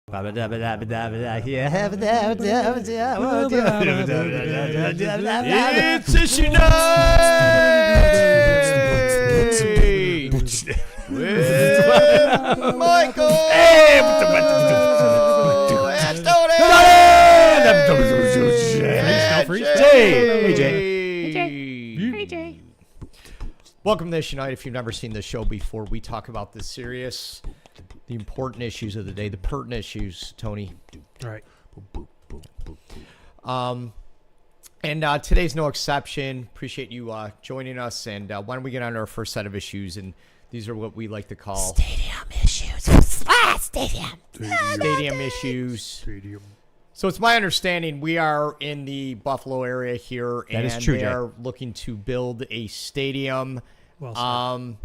It's Issuenight with Michael. Hey, Jay. Welcome to Issuenite. If you've never seen this show before, we talk about the serious, the important issues of the day, the pertinent issues, Tony. Right. And today's no exception. Appreciate you joining us. And why don't we get on to our first set of issues? And these are what we like to call stadium issues. Stadium issues. So it's my understanding we are in the Buffalo area here, That and is true, they Jay. are looking to build a stadium. Well,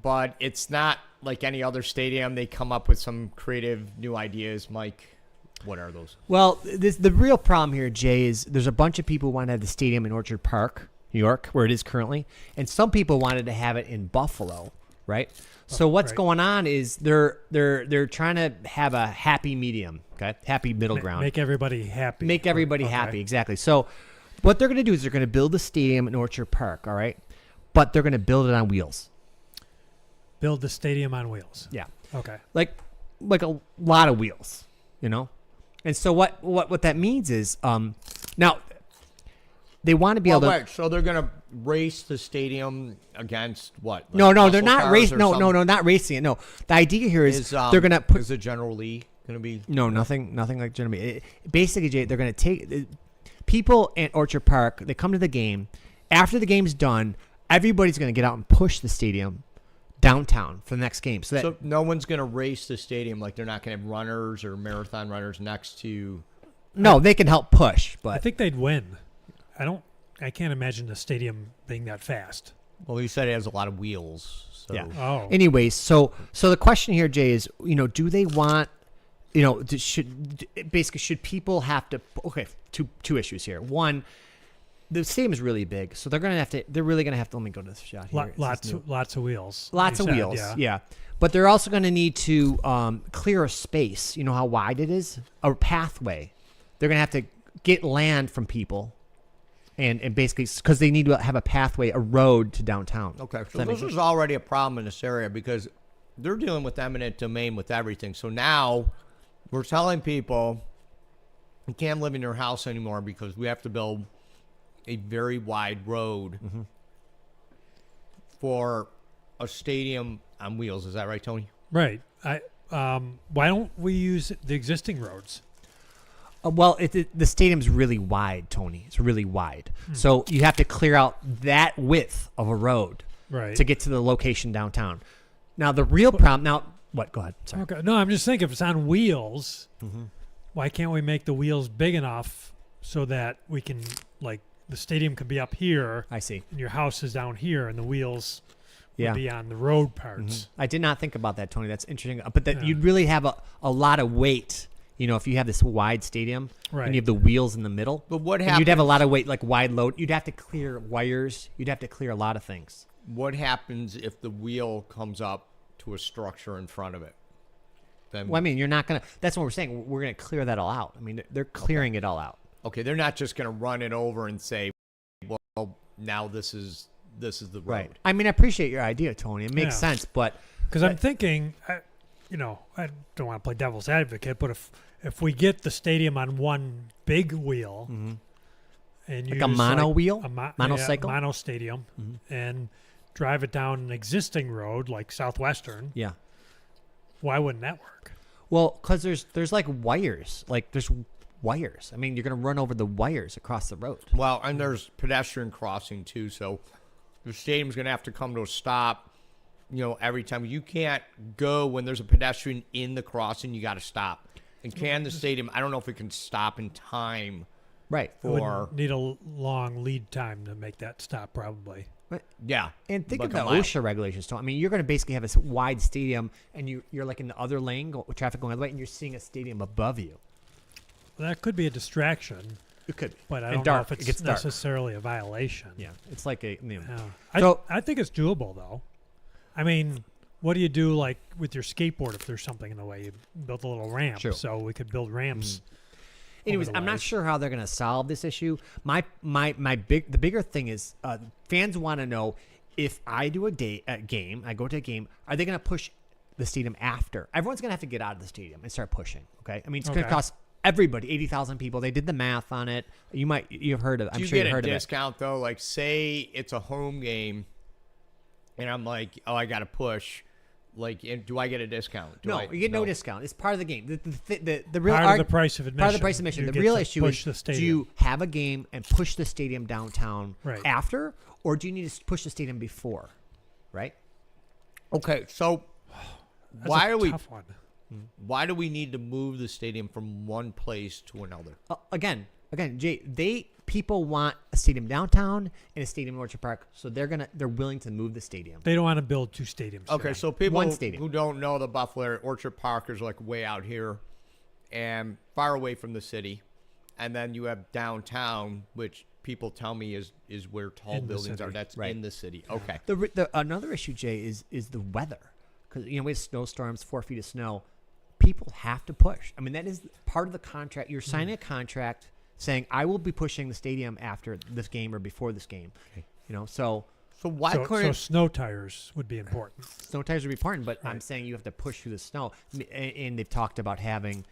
But it's not like any other stadium. They come up with some creative new ideas. Mike, what are those? Well, the real problem here, Jay, is there's a bunch of people who want to have the stadium in Orchard Park, New York, where it is currently, and some people wanted to have it in Buffalo, right? So what's going on is they're trying to have a happy medium, okay? Happy middle ground. Make everybody happy. Make everybody happy, exactly. So what they're going to do is they're going to build a stadium in Orchard Park, all right? But they're going to build it on wheels. Build the stadium on wheels. Yeah. Okay. Like a lot of wheels, you know? And so what that means is now they want to be able to Wait, so they're going to race the stadium against what? Like No, they're muscle not cars racing. or No, something? not racing it. No, the idea here is they're gonna Is put the General Lee going to be? no nothing like Jeremy. Basically, Jay, they're gonna take people at Orchard Park. They come to the game. After the game's done, everybody's gonna get out and push the stadium downtown for the next game. So no one's going to race the stadium, like they're not going to have runners or marathon runners next to. No, they can help push, I but think they'd win. I can't imagine the stadium being that fast. Well, you said it has a lot of wheels. So. Yeah. Oh. anyways, so the question here, Jay, is do they want should people have to? Okay, two issues here. One, the stadium is really big, so they're really gonna have to. Let me go to this shot here. Lots of wheels. Lots you of said, wheels, yeah. But they're also going to need to clear a space. You know how wide it is? A pathway. They're going to have to get land from people, and basically because they need to have a pathway, a road to downtown. Okay, so this is already a problem in this area because they're dealing with eminent domain with everything. So now we're telling people you can't live in your house anymore because we have to build a very wide road for a stadium on wheels. Is that right, Tony? Right. Why don't we use the existing roads? Well, the stadium's really wide, Tony. It's really wide. So you have to clear out that width of a road to get to the location downtown. Now, the real problem... Now, what? Go ahead. Sorry. Okay. No, I'm just thinking if it's on wheels, why can't we make the wheels big enough so that we can, like, the stadium could be up here. I see. And your house is down here, and the wheels would Yeah. be on the road parts. I did not think about that, Tony. That's interesting. But you'd really have a lot of weight, if you have this wide stadium and you have the wheels in the middle. But what and happens? you'd have a lot of weight, like wide load. You'd have to clear wires. You'd have to clear a lot of things. What happens if the wheel comes up to a structure in front of it? Then, Well, I mean, you're not going to... That's what we're saying. We're going to clear that all out. I mean, they're clearing it all out. okay, they're not just going to run it over and say, well, now this is the road. Right. I mean, I appreciate your idea, Tony. It makes sense, but... Because I'm thinking, I don't want to play devil's advocate, but if we get the stadium on one big wheel and Like use a mono wheel? Monocycle? mono stadium, and drive it down an existing road like Southwestern, Yeah. why wouldn't that work? Well, because there's like wires. Like, there's wires. I mean, you're going to run over the wires across the road. Well, and there's pedestrian crossing too, so the stadium's going to have to come to a stop, every time. You can't go when there's a pedestrian in the crossing. You got to stop. And the stadium, I don't know if it can stop in time. Right. It would need a long lead time to make that stop, probably. Yeah. And think Like of a the mile. OSHA regulations, Tony. I mean, you're going to basically have this wide stadium, and you're like in the other lane, traffic going the other way, and you're seeing a stadium above you. Well, that could be a distraction, It could be. but I And don't dark. know It if gets it's dark. necessarily a violation. Yeah. It's like a... Yeah. So- I think it's doable, though. I mean, What do you do like with your skateboard if there's something in the way? You built a little ramp, True. so we could build ramps. Anyways, I'm not sure how they're going to solve this issue. The bigger thing is fans want to know if I do a game, I go to a game, are they going to push the stadium after? Everyone's going to have to get out of the stadium and start pushing. Okay, I mean it's going to cost everybody 80,000 people. They did the math on it. You've heard of. I'm sure you've heard of it. Do you get a discount though? Like say it's a home game, and I'm like, oh, I got to push. Like, do I get a discount? You get no discount. It's part of the game. The real part of the price of admission. Part of the price of admission. You The get real to issue push is, the do you have a game and push the stadium downtown after, or do you need to push the stadium before? Right? Okay, so That's why a are we? tough one. Why do we need to move the stadium from one place to another? Again, Jay, people want a stadium downtown and a stadium in Orchard Park, so they're willing to move the stadium. They don't want to build 2 stadiums. Okay, so people One stadium. who don't know the Buffalo area, Orchard Park is like way out here and far away from the city. And then you have downtown, which people tell me is where tall In the buildings city. are. That's Right. in the city. Okay. Another issue, Jay, is the weather. Because, we have snowstorms, 4 feet of snow. People have to push. I mean, that is part of the contract. You're signing a contract saying, I will be pushing the stadium after this game or before this game. So why So couldn't snow tires would be important. snow tires would be important, but I'm Right. saying you have to push through the snow. And they've talked about having,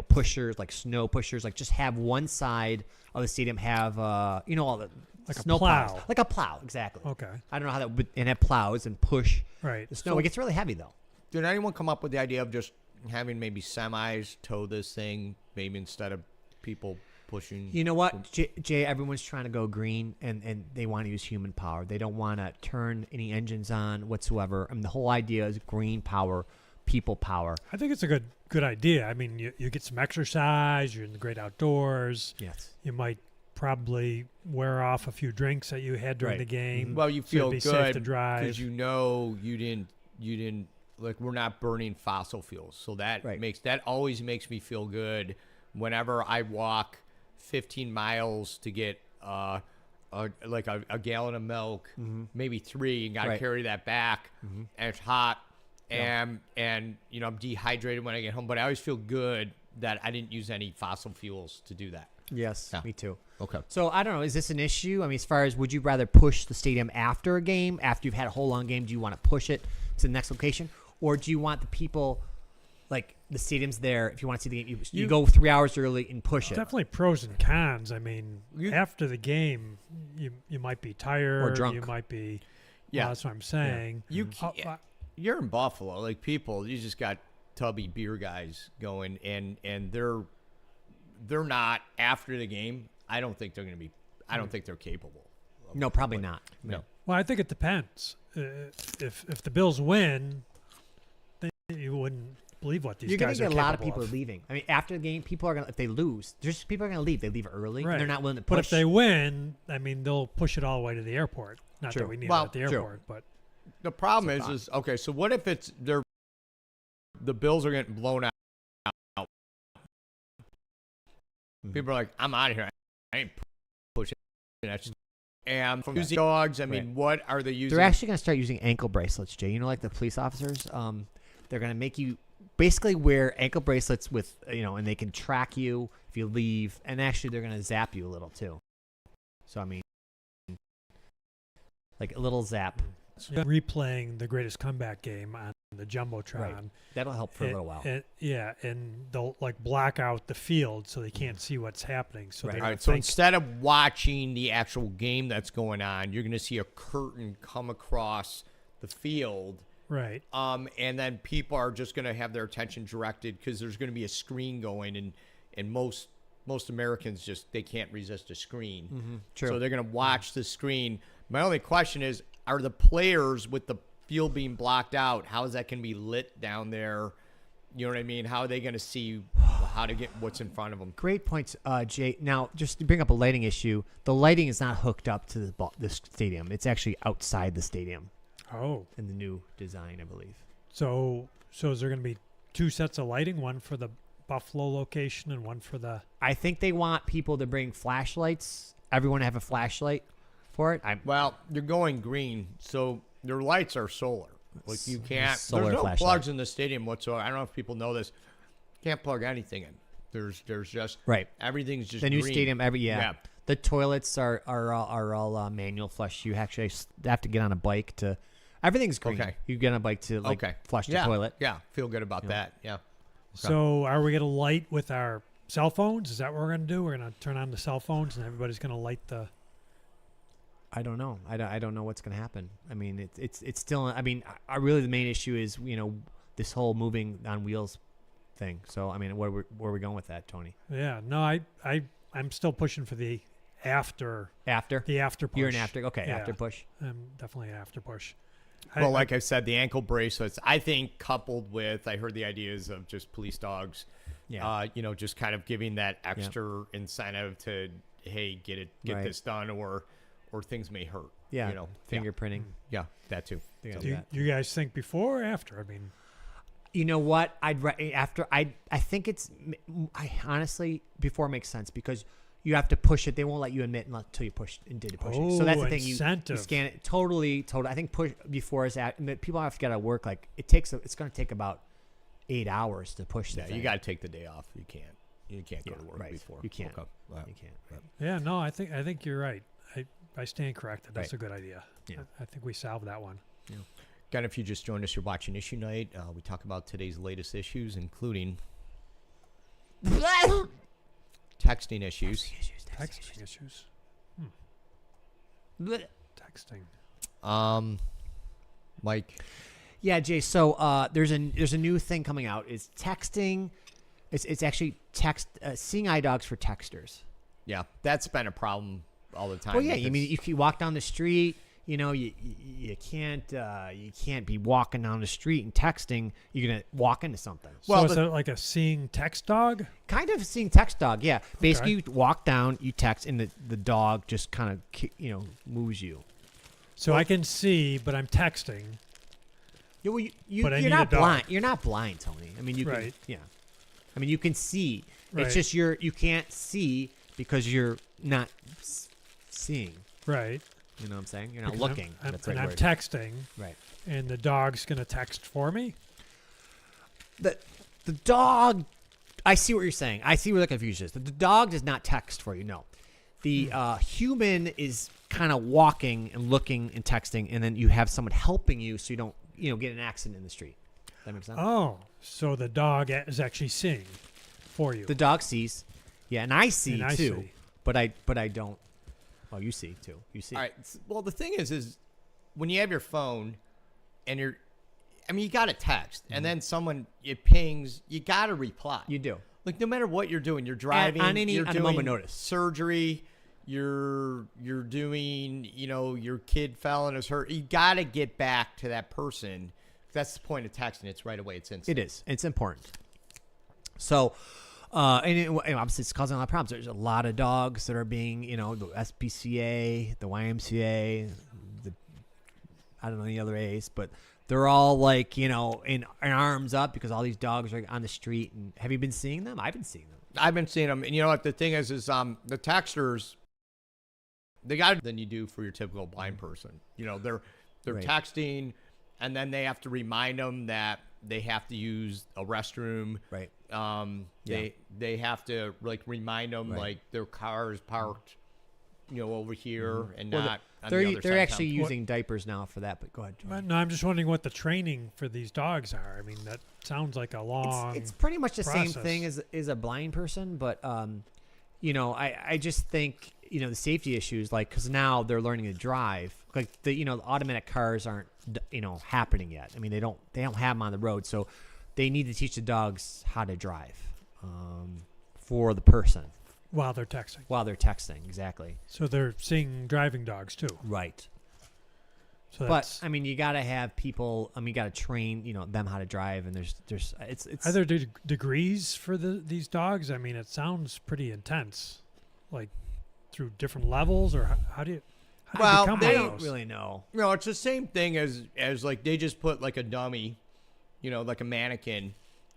pushers, like snow pushers, like just have one side of the stadium have, all the Like a snow plows. plow. Like a plow, exactly. Okay. I don't know how that would, and have plows and push Right. the snow. It gets really heavy, though. did anyone come up with the idea of just having maybe semis tow this thing, maybe instead of people pushing? You know what, Jay? Everyone's trying to go green, and they want to use human power. They don't want to turn any engines on whatsoever. I mean, the whole idea is green power, people power. I think it's a good idea. I mean, you get some exercise. You're in the great outdoors. Yes. You might probably wear off a few drinks that you had during Right. the game. Well, you so feel it'd be good safe to drive. because you didn't like we're not burning fossil fuels, so that Right. always makes me feel good whenever I walk 15 miles to get a gallon of milk, maybe 3, and gotta Right. carry that back, and it's hot, and I'm dehydrated when I get home, but I always feel good that I didn't use any fossil fuels to do that. Yes, Yeah. me too. Okay. So I don't know. Is this an issue? I mean, as far as would you rather push the stadium after a game, after you've had a whole long game? Do you want to push it to the next location, or do you want the people, like the stadium's there? If you want to see the game, you go 3 hours early and push it. Definitely pros and cons. I mean, after the game, you might be tired Or drunk. You might be. Yeah. Well, that's what I'm saying. You're in Buffalo, like people. You just got tubby beer guys going, and they're not after the game. I don't think they're going to be. I don't think they're capable. No, probably not. No. Well, I think it depends. If the Bills win, then you wouldn't believe what these You're going guys to get are a lot of capable people leaving. I mean, after the game, people are going to, if they lose, people are going to leave. They leave early. Right. And they're not willing to But push. if they win, I mean, they'll push it all the way to the airport. Not True. that we need Well, it at the true. airport, but The problem That's a is okay. So what if it's the Bills are getting blown out? People are like, I'm out of here. I ain't pushing that. And from using dogs, I mean, what are they using? They're actually going to start using ankle bracelets, Jay. Like the police officers, they're going to make you basically wear ankle bracelets with, and they can track you if you leave. And actually, they're going to zap you a little too. So, I mean, like a little zap. replaying the greatest comeback game on the Jumbotron. Right. That'll help for a little while. And they'll like black out the field so they can't see what's happening. So they All don't right, so think, instead of watching the actual game that's going on, you're going to see a curtain come across the field. right. And then people are just going to have their attention directed because there's going to be a screen going, and most Americans just they can't resist a screen. True. So they're going to watch the screen. My only question is, are the players with the field being blocked out, how is that going to be lit down there? You know what I mean? How are they going to see how to get what's in front of them? Great points, Jay. Now, just to bring up a lighting issue, the lighting is not hooked up to the stadium. It's actually outside the stadium Oh, in the new design, I believe. so is there going to be two sets of lighting, one for the Buffalo location and one for the? I think they want people to bring flashlights. Everyone to have a flashlight for it. Well, they're going green, so their lights are solar. Like you can't. solar There's no flashlight. plugs in the stadium whatsoever. I don't know if people know this. Can't plug anything in. There's just Right. everything's just The new green. stadium, Yeah. the toilets are all manual flush. You actually have to get on a bike to. Everything's green. Okay. You get on a bike to flush the Yeah. toilet. Yeah, feel good about that. Yeah. So are we going to light with our cell phones? Is that what we're going to do? We're going to turn on the cell phones and everybody's going to light the... I don't know. I don't know what's going to happen. I mean, it's still. I mean, I really the main issue is this whole moving on wheels thing. So I mean, where are we going with that, Tony? Yeah, no, I'm still pushing for the after After push. you're an after. Okay, Yeah. after push. I'm definitely an after push. Well, like I said, the ankle bracelets, I think coupled with, I heard the ideas of just police dogs, Yeah. just kind of giving that extra incentive to, hey, get Right. this done or things may hurt. Yeah. Yeah. Fingerprinting. Yeah, that too. They gotta do do you, that. you guys think before or after? I mean, You know what? I think it's. I honestly before makes sense because you have to push it. They won't let you admit until you push and did push it. So that's the thing. You incentive. scan it totally. I think push before is people have to get to work. Like it's going to take about 8 hours to push that. Yeah, you got to take the day off. You can't go to work right. before. You can't. Okay. You can't. Right. Yeah, no, I think you're right. I stand corrected. That's Right. a good idea. Yeah. I think we solved that one. Again, if you just joined us, you're watching Issue Night. We talk about today's latest issues, including texting issues. Texting issues. Texting. Mike. Yeah, Jay. So there's a new thing coming out. It's texting. It's actually seeing eye dogs for texters. Yeah, that's been a problem all the time. Well, yeah. I because- mean, if you walk down the street, you can't be walking down the street and texting. You're gonna walk into something. Well, so is it like a seeing text dog? Kind of seeing text dog. Yeah. Basically, you walk down, you text, and the dog just kind of moves you. So I can see, but I'm texting. Yeah, well, But I you're need not a dog. blind. You're not blind, Tony. I mean, you can. Right. Yeah. I mean, you can see. Right. It's just you can't see because you're not seeing. Right. You know what I'm saying? You're not Because looking. I'm That's the right I'm word. texting, Right. and the dog's going to text for me. The dog. I see what you're saying. I see where the confusion is. The dog does not text for you. No. The human is kind of walking and looking and texting, and then you have someone helping you so you don't get an accident in the street. That makes sense. Oh, so the dog is actually seeing for you. The dog sees. Yeah, and I see And I too. see. But I don't. Oh, you see too. You see. All right. Well, the thing is when you have your phone and you got to text, and then it pings, you got to reply. You do. Like no matter what you're doing, you're driving, on you're a doing moment notice. surgery, you're doing, your kid fell and is hurt. You got to get back to that person. That's the point of texting. It's right away. It's instant. It is. It's important. So, and obviously it's causing a lot of problems. There's a lot of dogs that are being, the SPCA, the YMCA, I don't know the other A's, but they're all like, in arms up because all these dogs are on the street. And have you been seeing them? I've been seeing them. I've been seeing them, and you know what the thing is the texters, they got than you do for your typical blind person. They're Right. texting, and then they have to remind them that they have to use a restroom. Right. They have to remind them Right. their car is parked, over here and Well, not. On They're the other side of actually town. using diapers now for that. But go ahead. Jordan. No, I'm just wondering what the training for these dogs are. I mean, that sounds like a long. It's pretty much the same process. thing as a blind person, but I just think the safety issues, because now they're learning to drive, the automatic cars aren't happening yet. I mean, they don't have them on the road, so they need to teach the dogs how to drive for the person while they're texting. while they're texting. Exactly. So they're seeing driving dogs too. Right. So But that's, I mean, you got to have people. I mean, you got to train them how to drive, and there's it's are there degrees for these dogs? I mean, it sounds pretty intense, like through different levels, or how do you become I one don't of those? really know. It's the same thing as they just put a dummy, like a mannequin,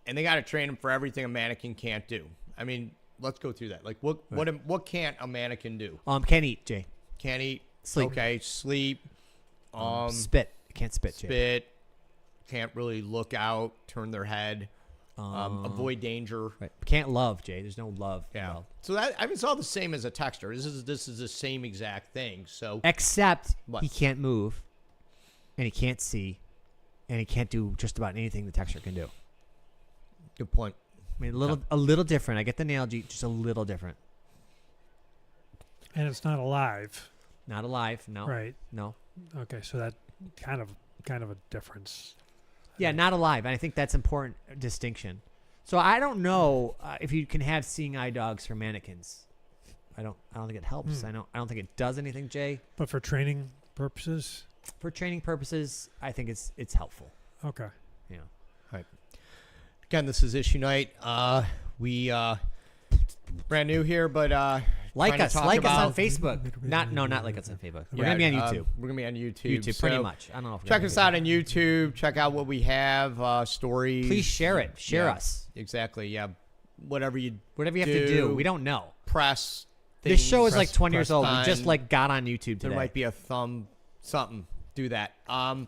and they got to train them for everything a mannequin can't do. I mean, let's go through that. What can't a mannequin do? Can't eat, Jay. Can't eat. Sleep. Okay, sleep. Spit. Can't spit, Jay. Spit. can't really look out, turn their head, avoid danger. Right. Can't love, Jay. There's no love. Yeah. involved. So that it's all the same as a texter. This is the same exact thing. So Except What? he can't move, and he can't see, and he can't do just about anything the texter can do. good point. I mean, a little different. I get the analogy, just a little different. And it's not alive. Not alive. No. Right. No. Okay, so that kind of a difference. Yeah, not alive. And I think that's important distinction. So I don't know if you can have seeing eye dogs for mannequins. I don't think it helps. I don't think it does anything, Jay. But for training purposes, For training purposes, I think it's helpful. okay. Yeah. Right. Again, this is Issue Night. We brand new here, but Like trying to us talk on about- Facebook. Not like us on Facebook. We're gonna be on YouTube. We're gonna be on YouTube. YouTube, pretty So much. I don't know. If we're Check gonna us be- out on YouTube. Check out what we have. Stories. Please share it. Share Yeah, us. Exactly. Yeah. Whatever you Whatever you have to do. We don't know. press. This show is things, like 20 years press old. We on. just got on YouTube today. There might be a something. Do that. And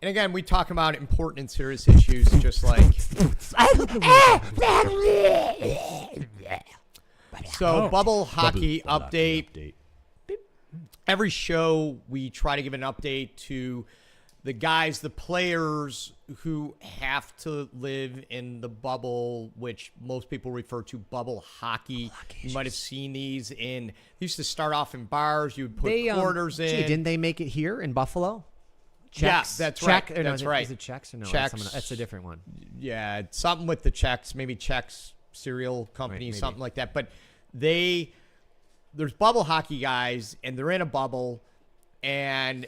again, we talk about important and serious issues, just like. So, bubble hockey update. Every show, we try to give an update to the guys, the players who have to live in the bubble, which most people refer to bubble hockey. You might have seen these in. They used to start off in bars. You would put quarters in. Gee, didn't they make it here in Buffalo? Yeah, Czechs? that's Czech, right. or no, That's is it- right. Is it Czechs or no? Czechs. That's a different one. Yeah, something with the Czechs, maybe Czechs cereal company, maybe. something like that. But there's bubble hockey guys, and they're in a bubble, and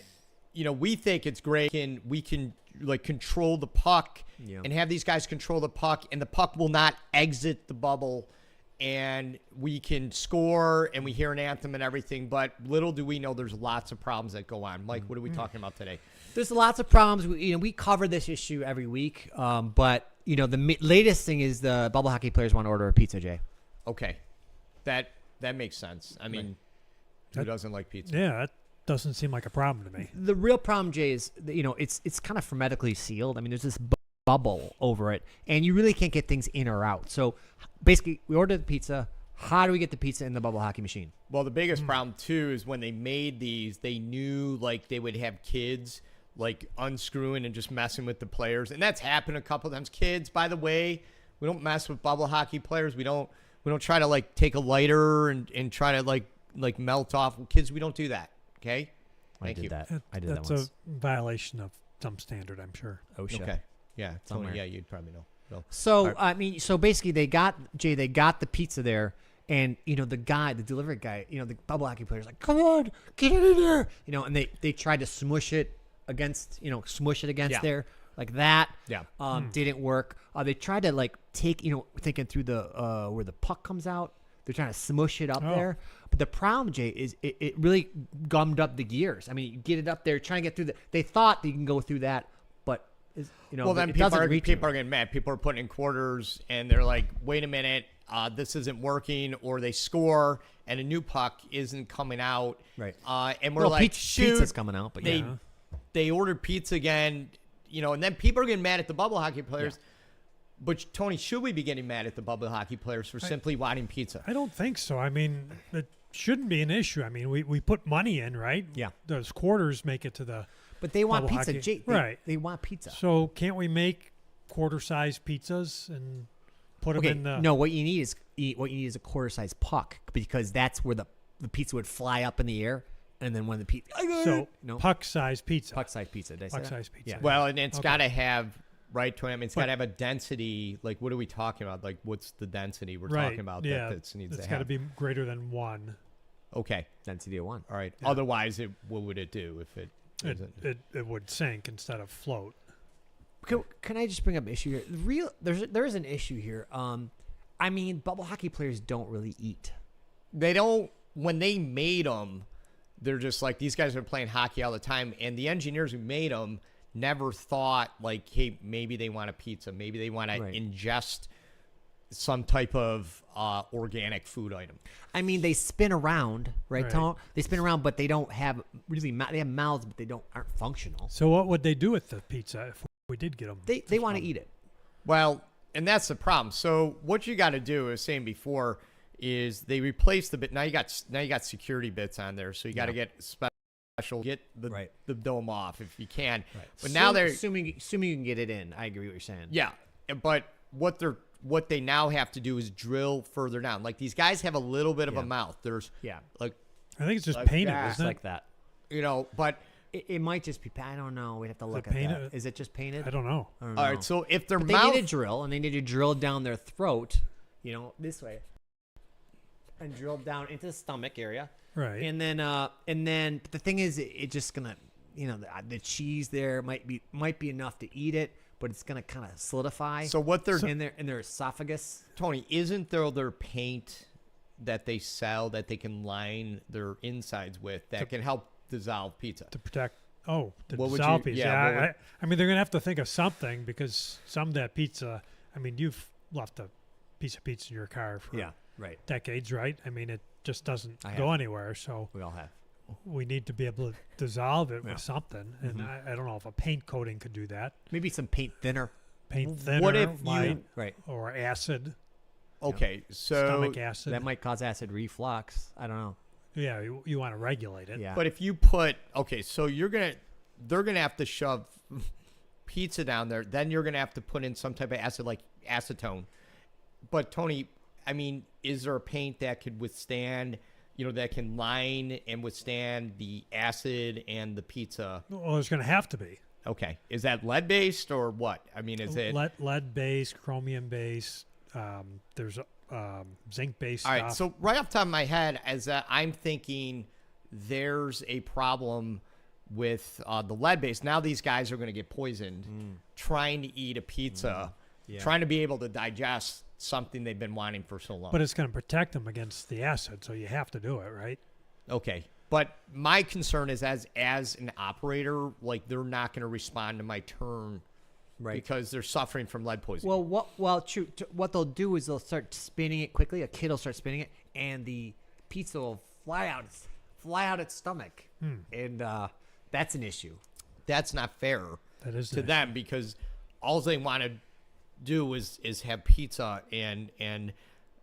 we think it's great. We can like control the puck and have these guys control the puck, and the puck will not exit the bubble, and we can score, and we hear an anthem and everything. But little do we know, there's lots of problems that go on. Mike, what are we talking about today? There's lots of problems. We cover this issue every week, but the latest thing is the bubble hockey players want to order a pizza, Jay. Okay, that makes sense. I mean, who doesn't like pizza? Yeah, that doesn't seem like a problem to me. The real problem, Jay, is that, it's kind of hermetically sealed. I mean, there's this bubble over it, and you really can't get things in or out. So basically, we ordered the pizza. How do we get the pizza in the bubble hockey machine? Well, the biggest problem too is when they made these, they knew like they would have kids like unscrewing and just messing with the players, and that's happened a couple of times. Kids, by the way, we don't mess with bubble hockey players. We don't try to like take a lighter and try to like melt off kids. We don't do that. Okay. Thank you. I did that That's once. a violation of some standard, I'm sure. OSHA. Okay. Yeah. Tony, Somewhere. yeah, you'd probably know. So so basically, they got the pizza there, and the delivery guy, the bubble hockey player's like, "Come on, get it in there," and they tried to smush it against, Yeah. there like that. Yeah. Didn't work. They tried to like take, thinking through the where the puck comes out. They're trying to smush it up there. But the problem, Jay, is it really gummed up the gears. I mean, you get it up there, trying to get through they thought they can go through that, but well, then it people doesn't are reach getting mad. People are putting in quarters, and they're like, "Wait a minute, this isn't working," or they score, and a new puck isn't coming out. Right. And we're like, "Shoot, pizza's coming out," but they ordered pizza again, and then people are getting mad at the bubble hockey players. Yeah. But Tony, should we be getting mad at the bubble hockey players for simply wanting pizza? I don't think so. I mean, it shouldn't be an issue. I mean, we put money in, right? Yeah. Those quarters make it to the. But they want bubble pizza, hockey. Jay. Right. They want pizza. So can't we make quarter-sized pizzas and put them in the? No, what you need is a quarter-sized puck, because that's where the pizza would fly up in the air, and then when the pizza. So No. puck-sized pizza. Puck-sized pizza. Did I say that? Puck-sized pizza. Yeah. Well, and it's Okay. got to have, right, Tony? I mean, it's But- got to have a density. Like, what are we talking about? Like, what's the density we're Right. talking about Yeah. that it needs It's to got to have? be greater than one. Okay. Density of one. All right. Yeah. Otherwise, what would it do if it isn't? It would sink instead of float. Can I just bring up an issue here? There is an issue here. I mean, bubble hockey players don't really eat. They don't, when they made them, they're just like, these guys are playing hockey all the time. And the engineers who made them never thought, like, hey, maybe they want a pizza. Maybe they want to ingest some type of organic food item. I mean, they spin around, right, Right. Tom? They spin around, but they don't have really. They have mouths, but they aren't functional. So what would they do with the pizza if we did get them. They want to eat it. Well, and that's the problem. So what you got to do, as saying before, is they replace the bit. Now you got security bits on there, so you got to get special, get the dome off if you can. Right. But now they're assuming you can get it in. I agree with what you're saying. Yeah, but what they now have to do is drill further down. Like these guys have a little bit of a mouth. There's like I think it's just like painted, that. isn't it? Like that. But It might just be. I don't know. We'd have to look at that. Is it just painted? I don't know. I don't know. all right. So if their But mouth, they need a drill, and they need to drill down their throat, this way, and drill down into the stomach area. Right. And then the thing is, it just gonna, the cheese there might be enough to eat it, but it's gonna kind of solidify. so what they're in their esophagus. Tony, isn't there their paint that they sell that they can line their insides with that can help dissolve pizza? To protect. Oh, the What would dissolve you- piece. yeah, Yeah, I mean, they're gonna have to think of something because some of that pizza. I mean, you've left a piece of pizza in your car for Right. decades, right? I mean, it just doesn't I go have. anywhere. So We all have. we need to be able to dissolve it Yeah. with something. And I don't know if a paint coating could do that. Maybe some paint thinner. Paint thinner, What if you- Right. or acid, Okay, so stomach acid. That might cause acid reflux. I don't know. Yeah, you want to regulate it. Yeah. but if you put so they're gonna have to shove pizza down there. Then you're gonna have to put in some type of acid like acetone. But Tony, I mean, is there a paint that could withstand, that can line and withstand the acid and the pizza? Well, there's going to have to be. Okay, is that lead based or what? I mean, is it lead based, chromium based? There's zinc based all stuff. right? So right off the top of my head, as I'm thinking, there's a problem with the lead based. Now these guys are going to get poisoned trying to eat a pizza, trying to be able to digest something they've been wanting for so long. But it's going to protect them against the acid, so you have to do it, right? Okay. But my concern is as an operator, like they're not going to respond to my turn because they're suffering from lead poisoning. What they'll do is they'll start spinning it quickly. A kid will start spinning it, and the pizza will fly out its stomach, and that's an issue. That's not fair That is to them because all they want to do is have pizza and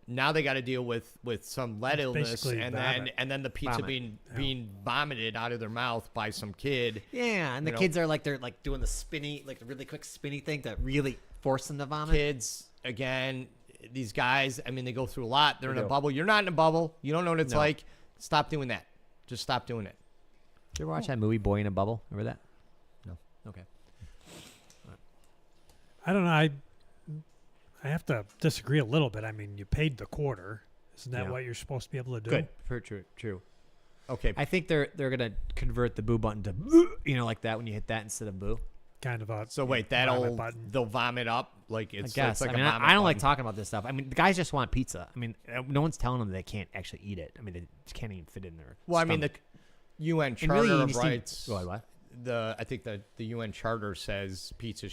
now they got to deal with some lead illness basically and vomit. then the pizza Vomit. being vomited out of their mouth by some kid. Yeah, and the kids are they're doing the spinny, the really quick spinny thing to really force them to vomit. Kids, again, these guys, I mean, they go through a lot. They're in a do. bubble. You're not in a bubble. You don't know what it's like. Stop doing that. Just stop doing it. Did you ever watch that movie Boy in a Bubble? Remember that? No. Okay. I don't know. I have to disagree a little bit. I mean, you paid the quarter. Isn't that Yeah. what you're supposed to be able to do? Good. True. Okay. I think they're gonna convert the boo button to boo, like that when you hit that instead of boo. Kind of a So wait, vomit button. they'll vomit up like it's, I guess. it's like I mean, a vomit I don't like button. talking about this stuff. I mean, the guys just want pizza. I mean, no one's telling them they can't actually eat it. I mean, they just can't even fit in there. Well, I mean, the UN And Charter really, you of just need- Rights. What? I think the UN Charter says people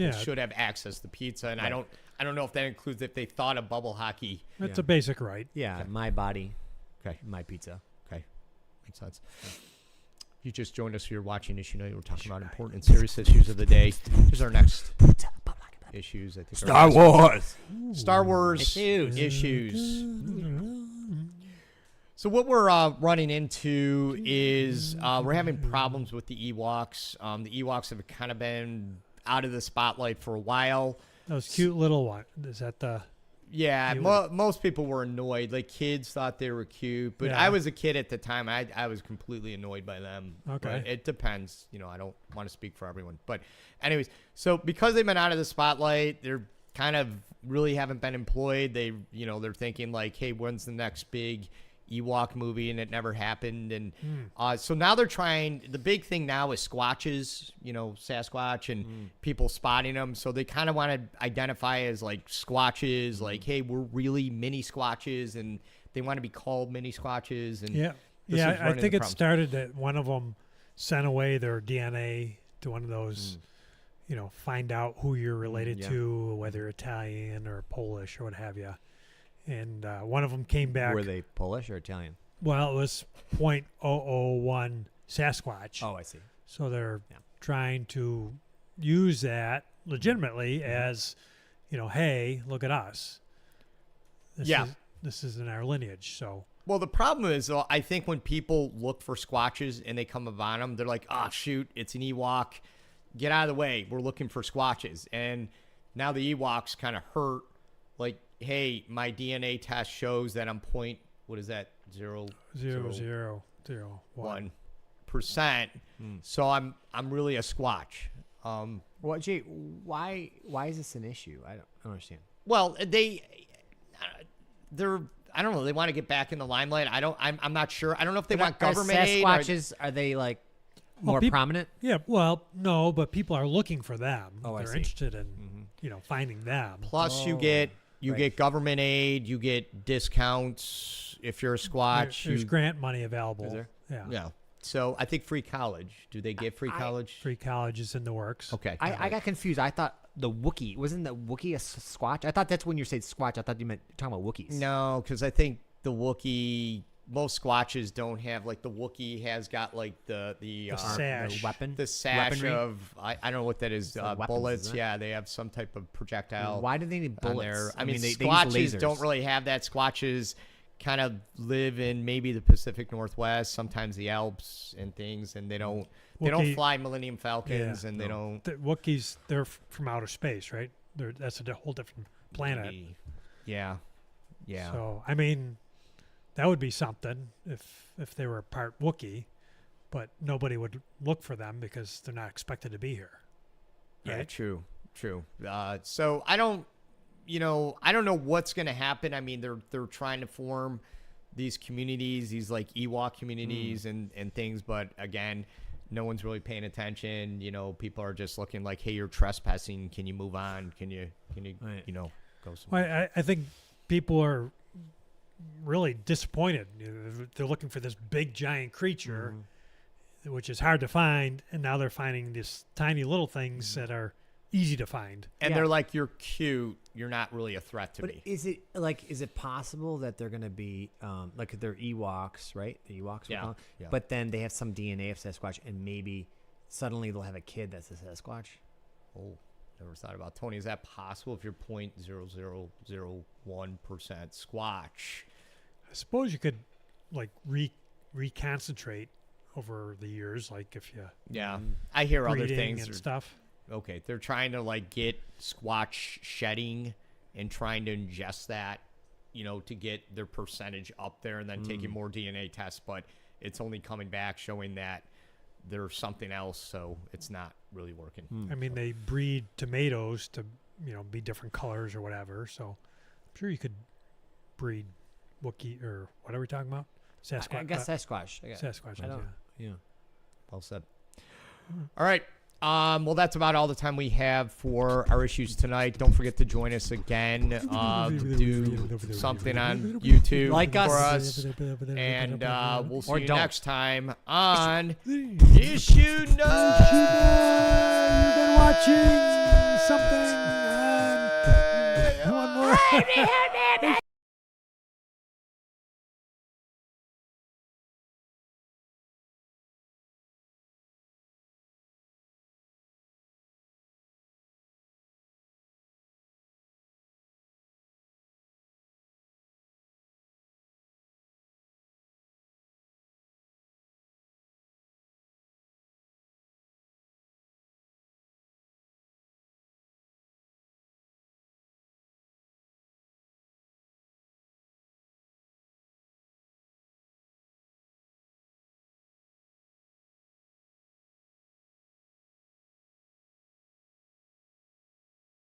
Yeah. should have access to pizza, and I don't know if that includes if they thought of bubble hockey. It's a basic right. Yeah, Okay. my body, Okay, my pizza. okay, makes sense. You just joined us. You're watching Issuenight. We're talking about important and serious issues of the day. Here's our next issues. I think Star Wars. Star Wars issues. So what we're running into is we're having problems with the Ewoks. The Ewoks have kind of been out of the spotlight for a while. Those cute little one. Is that the? Yeah, most people were annoyed. Like kids thought they were cute, but Yeah. I was a kid at the time. I was completely annoyed by them. Okay. But it depends. I don't want to speak for everyone. But anyways, so because they've been out of the spotlight, they're kind of really haven't been employed. They're thinking like, hey, when's the next big Ewok movie? And it never happened. And so now they're trying. The big thing now is squatches, Sasquatch and people spotting them. So they kind of want to identify as like squatches, like, hey, we're really mini squatches, and they want to be called mini squatches. And Yeah. this is Yeah, I running think the it problems. started that one of them sent away their DNA to one of those, find out who you're related Yeah. to, whether Italian or Polish or what have you. And one of them came back. Were they Polish or Italian? Well, it was .001 Sasquatch. Oh, I see. So they're Yeah. trying to use that legitimately as, hey, look at us. This is in our lineage. So. Well, the problem is, though, I think when people look for Squatches and they come upon them, they're like, oh, shoot, it's an Ewok. Get out of the way. We're looking for Squatches. And now the Ewoks kind of hurt. Like, hey, my DNA test shows that I'm what is that? 0.001%. So I'm really a Squatch. Well, Jay, why is this an issue? I don't understand. Well, they're I don't know. They want to get back in the limelight. I'm not sure. I don't know if they want government aid. Sasquatches, are they like more prominent? Yeah. Well, no, but people are looking for them. Oh, They're interested in finding them. Plus, you get government aid. You get discounts if you're a Squatch. There's grant money available. Is there? Yeah. Yeah. So I think free college. Do they get free college? Free college is in the works. Okay. I got confused. I thought the Wookiee wasn't the Wookiee a Squatch? I thought that's when you said Squatch. I thought you meant talking about Wookiees. No, because I think the Wookiee. Most Squatches don't have the Wookiee has got the sash, the weapon, the sash weaponry? of I don't know what that is. Weapons, bullets. Yeah, they have some type of projectile. Why do they need on bullets? there. I mean, mean, they Squatches use lasers. don't really have that. Squatches kind of live in maybe the Pacific Northwest, sometimes the Alps and things, and they don't fly Millennium Falcons, and they don't. The Wookiees, they're from outer space, right? That's a whole different planet. Maybe. Yeah. So I mean, that would be something if they were part Wookiee, but nobody would look for them because they're not expected to be here. Right? Yeah, true. So I don't know what's going to happen. I mean, they're trying to form these communities, these Ewok communities and things, but again, no one's really paying attention. People are just looking like, hey, you're trespassing. Can you move on? Can you right. go somewhere? Well, I think people are really disappointed. They're looking for this big giant creature, which is hard to find, and now they're finding these tiny little things that are easy to find. And they're like, you're cute. You're not really a threat to But me. is it possible that they're going to be they're Ewoks, right? The Ewoks, Yeah. yeah. But then they have some DNA of Sasquatch, and maybe suddenly they'll have a kid that's a Sasquatch. Oh, never thought about Tony. Is that possible if you're 0.0001% Squatch? I suppose you could reconcentrate over the years, if you Yeah, I hear other breeding things and stuff. Okay, they're trying to get Squatch shedding and trying to ingest that, to get their percentage up there, and then taking more DNA tests. But it's only coming back showing that there's something else, so it's not really working. I mean, they breed tomatoes to be different colors or whatever. So I'm sure you could breed Wookiee or what are we talking about? Sasquatch. I guess Sasquatch. Sasquatch. I don't. Yeah. Well said. All right. Well, that's about all the time we have for our issues tonight. Don't forget to join us again. Do something on YouTube Like us. for us. And we'll see you don't. next time on Issue Night. You've been watching something. One more.